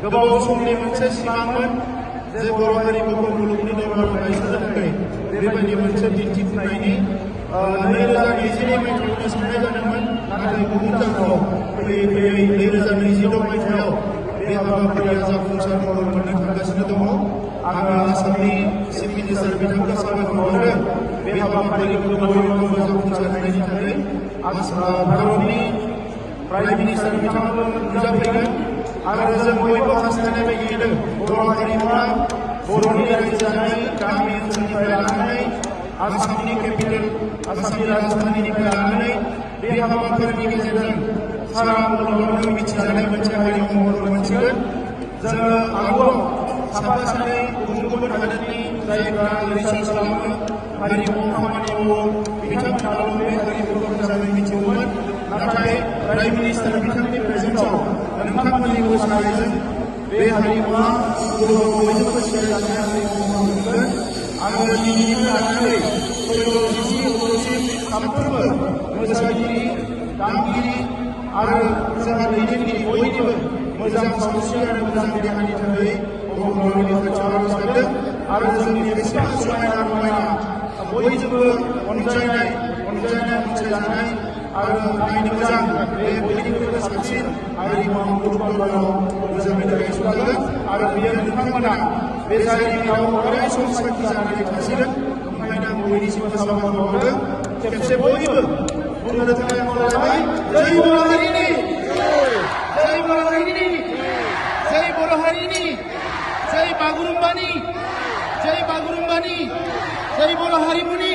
गोबाव समनि मोनसे सिमांमोन जे बर' हारिमुखौ मुलुगनि दरबाराव गायसननो बेबायदि मोनसे दिन्थिफुंनायनि 2020 मायथाइयावनो साननाय जादोंमोन नाथाय गुबुन जाहोनाव फैयै फैयै 2026 मायथाइयाव बे हाबाफारिया जाफुंसार महर मोननो थांगासिनो दङ। आङो आसामनि चिफ मिनिस्टार बिथांखौ साबायखर बावो बे हाबाफारिखौ बयबो जाफुंसार होनायनि थाखाय। भारतनि प्राइम मिनिस्टार बिथाङाबो नुजाफैगोन आरो जों बयबो हास्थायनाय बायदियैनो बर' हारिमुवा बर'नि रायजो जानाय गामि ओनसोलनिफ्राय लानानै आसामनि केपिटेल आसामनि राजधानीनिफ्राय लानानै बे हाबाफारिनि गेजेरजों सारा मुलुगावनो मिथिजानाय मोनसे हारिमु महर मोनसिगोन। जोङो आगोलाव साफा सानै गुबुन गुबुन हादोरनि जायफ्रा रिसार्च खालामो हारिमु खामानि मावो बिथांमोनाल' बे हारिमुखौ मोजाङै मिथिगौमोन। नाथाय प्राइम मिनिस्टार बिथांनि प्रेजेन्सआव नोंथांमोननि मोसानायजों बे हारिमुवा मुलुगाव बयजोंबो सिनायजानाय हारिमु महर मोनगोन। आङो दिनैनिफ्राय लानानै फैगौ 20 अक्ट'सिम साफ्रोमबो मोसागिरि दामगिरि आरो जोंहा दैदेनगिरि बयनिबो मोजां सावस्रि आरो मोजां देहानि थाखाय भगबाननि खाथियाव आर'ज गाबदों आरो जोंनि बेसेबां समायना रमायना बयजोंबो अनजायनाय अनसायजानाय आरो नायनो मोजां बे बयनिख्रुइबो साबसिन हारिमुवा मुलुग दरबाराव मोजाङै गायसनजागोन आरो बेयो नोंथांमोना बे जारिमिनाव अराय सम साखि जानानै थासिगोन। ओंखायनो आं बयनिसिम साबायखर बावदों। खेबसे बयबो बुंनो थाखाय खावलायबाय, जय बर' हारिनि, जय बर' हारिनि, जय बर' हारिनि, जय बागुरुम्बानि, जय बर' हारिमुनि